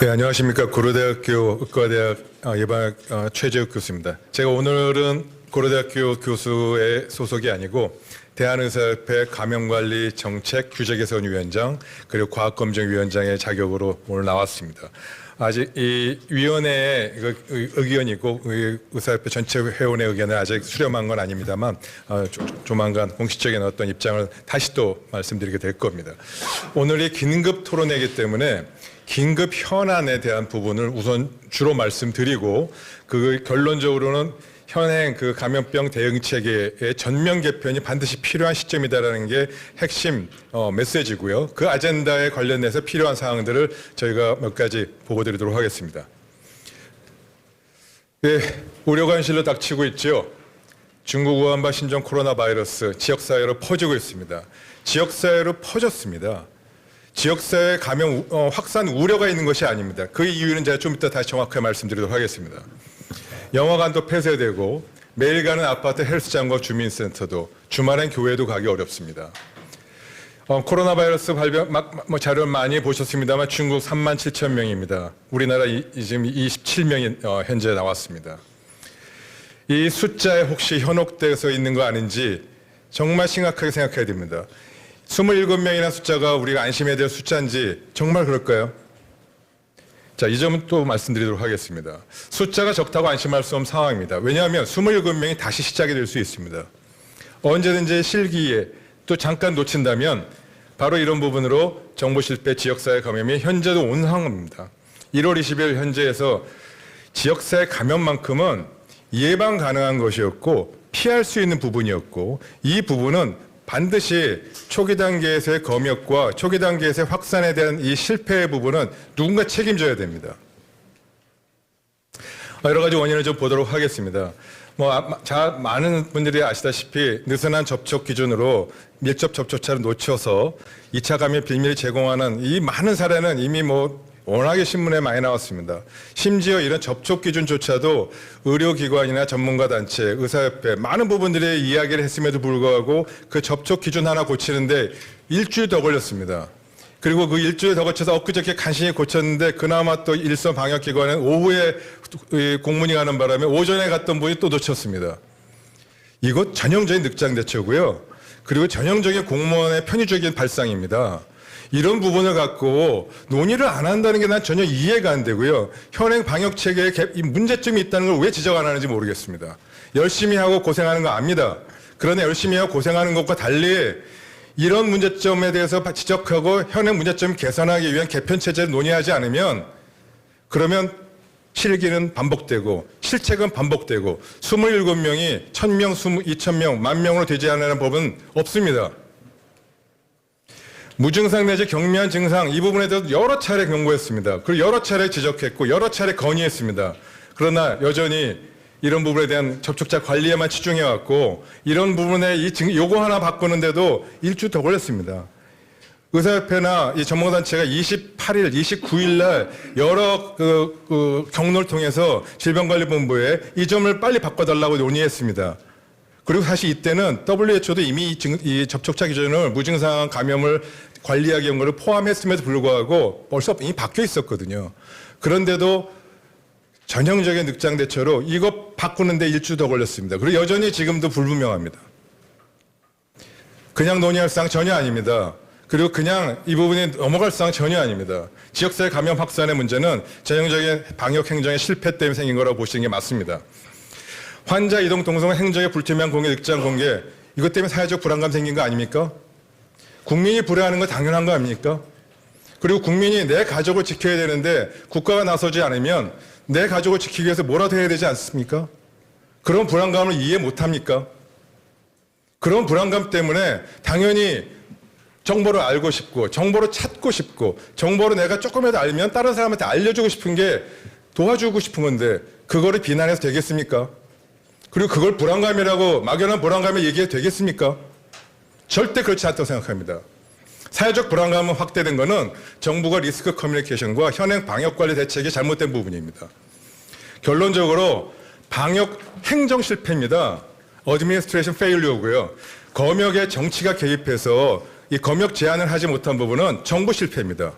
네, 안녕하십니까. 고려대학교 의과대학 예방학 최재욱 교수입니다. 제가 오늘은 고려대학교 교수의 소속이 아니고 대한의사협회 감염관리 정책 규제개선위원장 그리고 과학검증위원장의 자격으로 오늘 나왔습니다. 아직 이 위원회의 의견이고 의사협회 전체 회원의 의견을 아직 수렴한 건 아닙니다만 조만간 공식적인 어떤 입장을 다시 또 말씀드리게 될 겁니다. 오늘이 긴급 토론회이기 때문에 긴급 현안에 대한 부분을 우선 주로 말씀드리고 그 결론적으로는 현행 그 감염병 대응 체계의 전면 개편이 반드시 필요한 시점이다라는 게 핵심 메시지고요. 그 아젠다에 관련해서 필요한 사항들을 저희가 몇 가지 보고드리도록 하겠습니다. 예, 우려가 현실로 닥치고 있죠. 중국 우한바 신종 코로나 바이러스 지역사회로 퍼지고 있습니다. 지역사회로 퍼졌습니다. 지역사회 감염 확산 우려가 있는 것이 아닙니다. 그 이유는 제가 좀 이따 다시 정확하게 말씀드리도록 하겠습니다. 영화관도 폐쇄되고 매일 가는 아파트 헬스장과 주민센터도 주말엔 교회도 가기 어렵습니다. 코로나 바이러스 발병 자료 많이 보셨습니다만 중국 37,000명입니다. 우리나라 지금 27명이 현재 나왔습니다. 이 숫자에 혹시 현혹돼서 있는 거 아닌지 정말 심각하게 생각해야 됩니다. 27명이라는 숫자가 우리가 안심해야 될 숫자인지 정말 그럴까요? 자, 이 점은 또 말씀드리도록 하겠습니다. 숫자가 적다고 안심할 수 없는 상황입니다. 왜냐하면 27명이 다시 시작이 될 수 있습니다. 언제든지 실기에 또 잠깐 놓친다면 바로 이런 부분으로 정보 실패, 지역사회 감염이 현재도 온 상황입니다. 1월 20일 현재에서 지역사회 감염만큼은 예방 가능한 것이었고 피할 수 있는 부분이었고 이 부분은 반드시 초기 단계에서의 검역과 초기 단계에서의 확산에 대한 이 실패의 부분은 누군가 책임져야 됩니다. 여러 가지 원인을 좀 보도록 하겠습니다. 많은 분들이 아시다시피 느슨한 접촉 기준으로 밀접 접촉자를 놓쳐서 2차 감염 빌미를 제공하는 이 많은 사례는 이미 워낙에 신문에 많이 나왔습니다. 심지어 이런 접촉 기준조차도 의료기관이나 전문가 단체, 의사협회 많은 부분들이 이야기를 했음에도 불구하고 그 접촉 기준 하나 고치는데 일주일 더 걸렸습니다. 그리고 그 일주일 더 거쳐서 엊그저께 간신히 고쳤는데 그나마 또 일선 방역기관은 오후에 공문이 가는 바람에 오전에 갔던 분이 또 놓쳤습니다. 이것 전형적인 늑장 대처고요. 그리고 전형적인 공무원의 편의적인 발상입니다. 이런 부분을 갖고 논의를 안 한다는 게 난 전혀 이해가 안 되고요. 현행 방역 체계에 문제점이 있다는 걸 왜 지적 안 하는지 모르겠습니다. 열심히 하고 고생하는 거 압니다. 그러나 열심히 하고 고생하는 것과 달리 이런 문제점에 대해서 지적하고 현행 문제점 개선하기 위한 개편 체제를 논의하지 않으면 그러면 실기는 반복되고 실책은 반복되고 27명이 1000명, 2000명, 10,000명으로 되지 않는 법은 없습니다. 무증상 내지 경미한 증상 이 부분에 대해서 여러 차례 경고했습니다. 그리고 여러 차례 지적했고 여러 차례 건의했습니다. 그러나 여전히 이런 부분에 대한 접촉자 관리에만 치중해왔고 이런 부분에 요거 하나 바꾸는데도 일주일 더 걸렸습니다. 의사협회나 이 전문가단체가 28일, 29일 날 여러 경로를 통해서 질병관리본부에 이 점을 빨리 바꿔달라고 논의했습니다. 그리고 사실 이때는 WHO도 이미 이 접촉자 기준을 무증상 감염을 관리하기 위한 것을 포함했음에도 불구하고 벌써 이미 바뀌어 있었거든요. 그런데도 전형적인 늑장 대처로 이거 바꾸는데 일주일 더 걸렸습니다. 그리고 여전히 지금도 불분명합니다. 그냥 논의할 사항 전혀 아닙니다. 그리고 그냥 이 부분이 넘어갈 사항 전혀 아닙니다. 지역사회 감염 확산의 문제는 전형적인 방역 행정의 실패 때문에 생긴 거라고 보시는 게 맞습니다. 환자 이동 동선 행정의 불투명한 공개, 늑장 공개 이것 때문에 사회적 불안감 생긴 거 아닙니까? 국민이 불안한 거 당연한 거 아닙니까? 그리고 국민이 내 가족을 지켜야 되는데 국가가 나서지 않으면 내 가족을 지키기 위해서 뭐라도 해야 되지 않습니까? 그런 불안감을 이해 못합니까? 그런 불안감 때문에 당연히 정보를 알고 싶고 정보를 찾고 싶고 정보를 내가 조금이라도 알면 다른 사람한테 알려주고 싶은 게 도와주고 싶은 건데 그거를 비난해서 되겠습니까? 그리고 그걸 불안감이라고 막연한 불안감을 얘기해도 되겠습니까? 절대 그렇지 않다고 생각합니다. 사회적 불안감은 확대된 것은 정부가 리스크 커뮤니케이션과 현행 방역관리 대책이 잘못된 부분입니다. 결론적으로 방역 행정 실패입니다. 어드미니스트레이션 페일리어고요. 검역에 정치가 개입해서 이 검역 제한을 하지 못한 부분은 정부 실패입니다.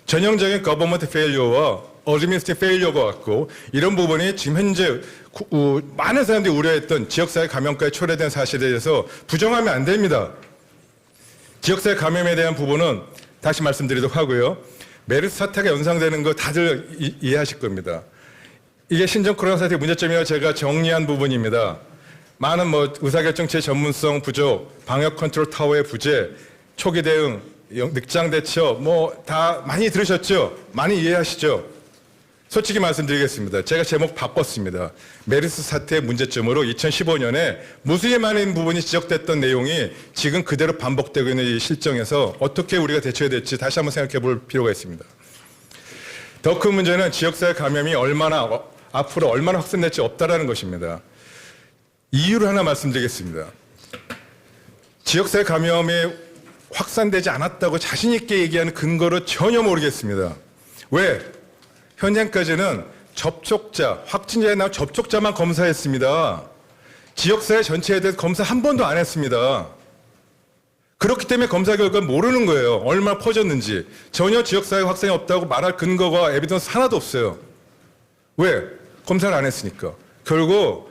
전형적인 거버먼트 페일리어와 어드미니스트레이티브 페일리어가 같고 이런 부분이 지금 현재 많은 사람들이 우려했던 지역사회 감염까지 초래된 사실에 대해서 부정하면 안 됩니다. 지역사회 감염에 대한 부분은 다시 말씀드리도록 하고요. 메르스 사태가 연상되는 거 다들 이해하실 겁니다. 이게 신종 코로나 사태의 문제점이라고 제가 정리한 부분입니다. 많은 의사결정체 전문성 부족, 방역 컨트롤 타워의 부재, 초기 대응, 늑장 대처 다 많이 들으셨죠? 많이 이해하시죠? 솔직히 말씀드리겠습니다. 제가 제목 바꿨습니다. 메르스 사태의 문제점으로 2015년에 무수히 많은 부분이 지적됐던 내용이 지금 그대로 반복되고 있는 이 실정에서 어떻게 우리가 대처해야 될지 다시 한번 생각해 볼 필요가 있습니다. 더 큰 문제는 지역사회 감염이 앞으로 얼마나 확산될지 없다라는 것입니다. 이유를 하나 말씀드리겠습니다. 지역사회 감염이 확산되지 않았다고 자신 있게 얘기하는 근거를 전혀 모르겠습니다. 왜? 현재까지는 접촉자, 확진자에 나온 접촉자만 검사했습니다. 지역사회 전체에 대해서 검사 한 번도 안 했습니다. 그렇기 때문에 검사 결과를 모르는 거예요. 얼마나 퍼졌는지. 전혀 지역사회 확산이 없다고 말할 근거가 에비던스 하나도 없어요. 왜? 검사를 안 했으니까. 결국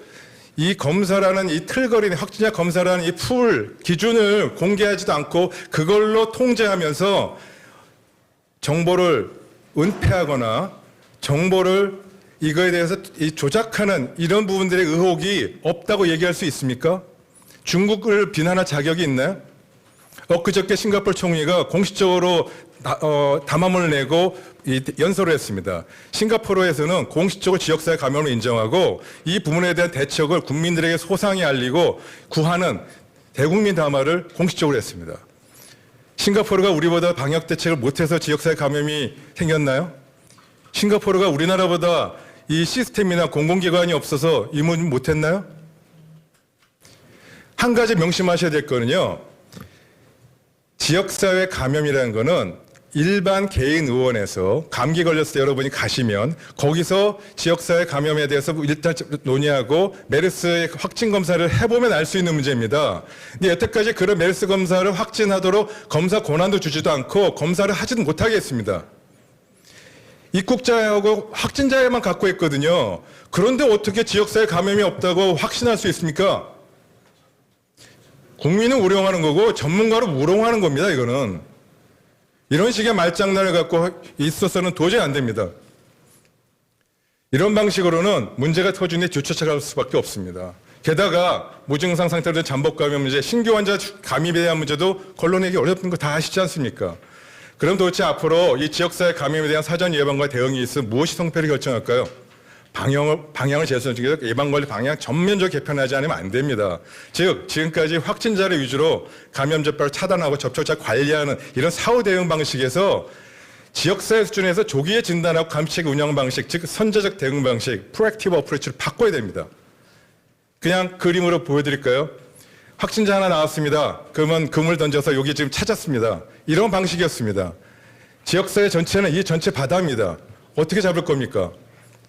이 검사라는 이 틀거리는 확진자 검사라는 이 풀 기준을 공개하지도 않고 그걸로 통제하면서 정보를 은폐하거나 정보를 이거에 대해서 조작하는 이런 부분들의 의혹이 없다고 얘기할 수 있습니까? 중국을 비난할 자격이 있나요? 엊그저께 싱가포르 총리가 공식적으로 담화문을 내고 연설을 했습니다. 싱가포르에서는 공식적으로 지역사회 감염을 인정하고 이 부분에 대한 대책을 국민들에게 소상히 알리고 구하는 대국민 담화를 공식적으로 했습니다. 싱가포르가 우리보다 방역 대책을 못해서 지역사회 감염이 생겼나요? 싱가포르가 우리나라보다 이 시스템이나 공공기관이 없어서 이 문제 못했나요? 한 가지 명심하셔야 될 거는요. 지역사회 감염이라는 거는 일반 개인 의원에서 감기 걸렸을 때 여러분이 가시면 거기서 지역사회 감염에 대해서 일단 논의하고 메르스의 확진 검사를 해보면 알 수 있는 문제입니다. 근데 여태까지 그런 메르스 검사를 확진하도록 검사 권한도 주지도 않고 검사를 하지도 못하게 했습니다. 입국자하고 확진자에만 갖고 있거든요. 그런데 어떻게 지역사회 감염이 없다고 확신할 수 있습니까? 국민은 우롱하는 거고 전문가를 우롱하는 겁니다. 이거는. 이런 식의 말장난을 갖고 있어서는 도저히 안 됩니다. 이런 방식으로는 문제가 터지니 뒤쫓아갈 수밖에 없습니다. 게다가 무증상 상태로 된 잠복 감염 문제, 신규 환자 감염에 대한 문제도 걸러내기 어렵은 거 다 아시지 않습니까? 그럼 도대체 앞으로 이 지역사회 감염에 대한 사전 예방과 대응이 있으면 무엇이 성패를 결정할까요? 방향을 재선적으로 예방관리 방향 전면적으로 개편하지 않으면 안 됩니다. 즉 지금까지 확진자를 위주로 감염 접촉을 차단하고 접촉자 관리하는 이런 사후 대응 방식에서 지역사회 수준에서 조기에 진단하고 감시책 운영 방식, 즉 선제적 대응 방식, 프로액티브 어프로치를 바꿔야 됩니다. 그냥 그림으로 보여드릴까요? 확진자 하나 나왔습니다. 그러면 금을 던져서 여기 지금 찾았습니다. 이런 방식이었습니다. 지역사회 전체는 이 전체 바다입니다. 어떻게 잡을 겁니까?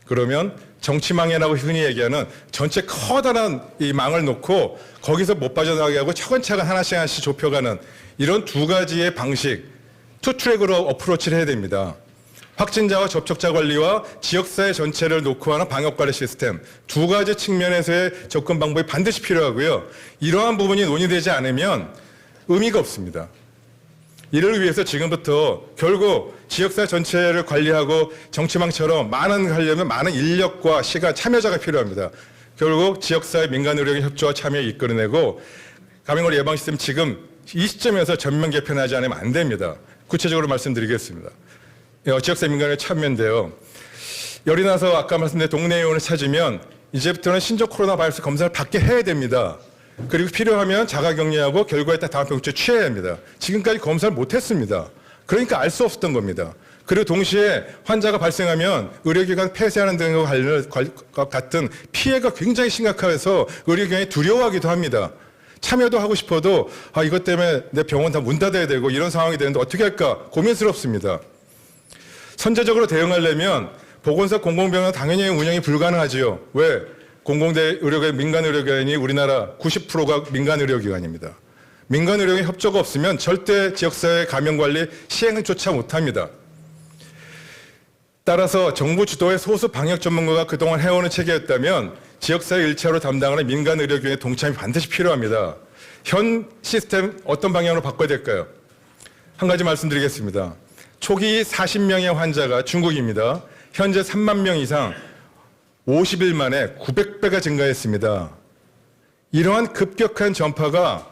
그러면 정치망해라고 흔히 얘기하는 전체 커다란 이 망을 놓고 거기서 못 빠져나가게 하고 차근차근 하나씩 좁혀가는 이런 두 가지의 방식, 투트랙으로 어프로치를 해야 됩니다. 확진자와 접촉자 관리와 지역사회 전체를 놓고 하는 방역관리 시스템 두 가지 측면에서의 접근 방법이 반드시 필요하고요. 이러한 부분이 논의되지 않으면 의미가 없습니다. 이를 위해서 지금부터 결국 지역사회 전체를 관리하고 정치망처럼 하려면 많은 인력과 시간, 참여자가 필요합니다. 결국 지역사회 민간의료의 협조와 참여에 이끌어내고 감염을 예방 시스템 지금 이 시점에서 전면 개편하지 않으면 안 됩니다. 구체적으로 말씀드리겠습니다. 지역사회 민간의 참여인데요. 열이 나서 아까 말씀드린 동네 의원을 찾으면 이제부터는 신종 코로나 바이러스 검사를 받게 해야 됩니다. 그리고 필요하면 자가격리하고 결과에 따라 다음 병조치를 취해야 합니다. 지금까지 검사를 못했습니다. 그러니까 알 수 없었던 겁니다. 그리고 동시에 환자가 발생하면 의료기관 폐쇄하는 등과 같은 피해가 굉장히 심각해서 의료기관이 두려워하기도 합니다. 참여도 하고 싶어도 이것 때문에 내 병원 다 문 닫아야 되고 이런 상황이 되는데 어떻게 할까 고민스럽습니다. 선제적으로 대응하려면 보건소 공공병원 당연히 운영이 불가능하지요. 왜? 공공대 의료기관, 민간 의료기관이 우리나라 90%가 민간 의료기관입니다. 민간 의료기관 협조가 없으면 절대 지역사회 감염관리 시행조차 못합니다. 따라서 정부 주도의 소수 방역 전문가가 그동안 해오는 체계였다면 지역사회 일차로 담당하는 민간 의료기관의 동참이 반드시 필요합니다. 현 시스템 어떤 방향으로 바꿔야 될까요? 한 가지 말씀드리겠습니다. 초기 40명의 환자가 중국입니다. 현재 3만 명 이상 50일 만에 900배가 증가했습니다. 이러한 급격한 전파가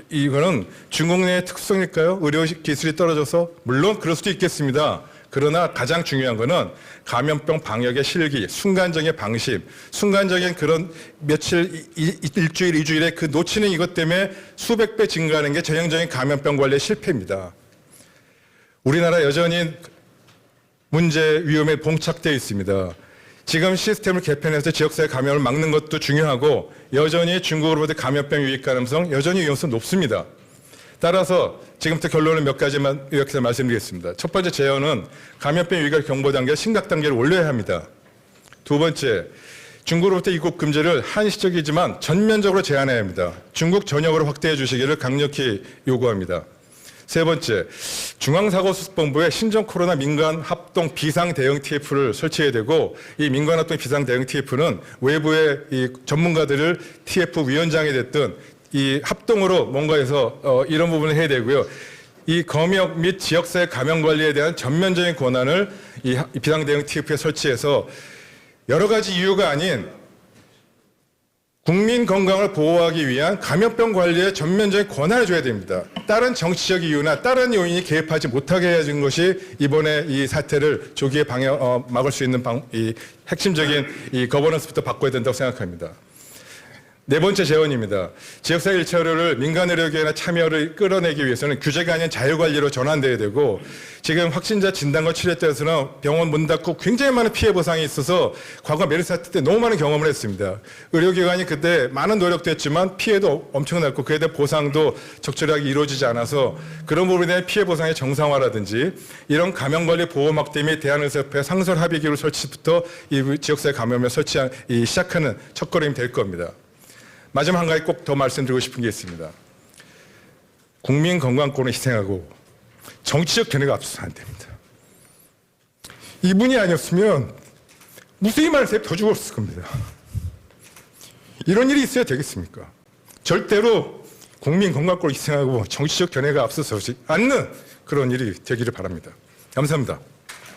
이거는 중국 내의 특성일까요? 의료 기술이 떨어져서? 물론 그럴 수도 있겠습니다. 그러나 가장 중요한 것은 감염병 방역의 실기, 순간적인 방심, 순간적인 그런 며칠, 일주일, 이주일의 그 놓치는 이것 때문에 수백 배 증가하는 게 전형적인 감염병 관리의 실패입니다. 우리나라 여전히 문제, 위험에 봉착되어 있습니다. 지금 시스템을 개편해서 지역사회 감염을 막는 것도 중요하고 여전히 중국으로부터 감염병 유입 가능성 여전히 위험성 높습니다. 따라서 지금부터 결론을 몇 가지만 이렇게 말씀드리겠습니다. 첫 번째 제언은 감염병 유입 경보 단계 심각 단계를 올려야 합니다. 두 번째, 중국으로부터 입국 금지를 한시적이지만 전면적으로 제한해야 합니다. 중국 전역으로 확대해 주시기를 강력히 요구합니다. 세 번째, 중앙사고수습본부에 신종 코로나 민간 합동 비상 대응 TF를 설치해야 되고 이 민간 합동 비상 대응 TF는 외부의 이 전문가들을 TF 위원장이 됐든 이 합동으로 뭔가 해서 이런 부분을 해야 되고요. 이 검역 및 지역사회 감염 관리에 대한 전면적인 권한을 이 비상 대응 TF에 설치해서 여러 가지 이유가 아닌 국민 건강을 보호하기 위한 감염병 관리에 전면적인 권한을 줘야 됩니다. 다른 정치적 이유나 다른 요인이 개입하지 못하게 해준 것이 이번에 이 사태를 조기에 막을 수 있는 이 핵심적인 이 거버넌스부터 바꿔야 된다고 생각합니다. 네 번째 제언입니다. 지역사회 1차 의료를 민간 의료기관의 참여를 끌어내기 위해서는 규제가 아닌 자율관리로 전환돼야 되고 지금 확진자 진단과 치료에 따라서는 병원 문 닫고 굉장히 많은 피해 보상이 있어서 과거 메르스 사태 때 너무 많은 경험을 했습니다. 의료기관이 그때 많은 노력도 했지만 피해도 엄청났고 그에 대한 보상도 적절하게 이루어지지 않아서 그런 부분에 대한 피해 보상의 정상화라든지 이런 감염관리 보호막 및 대한의사협회 상설합의기구 설치부터 이 지역사회 감염을 시작하는 첫걸음이 될 겁니다. 마지막 한 가지 꼭 더 말씀드리고 싶은 게 있습니다. 국민 건강권을 희생하고 정치적 견해가 앞서서 안 됩니다. 이분이 아니었으면 무수히 많은 사람이 더 죽었을 겁니다. 이런 일이 있어야 되겠습니까? 절대로 국민 건강권을 희생하고 정치적 견해가 앞서서지 않는 그런 일이 되기를 바랍니다. 감사합니다.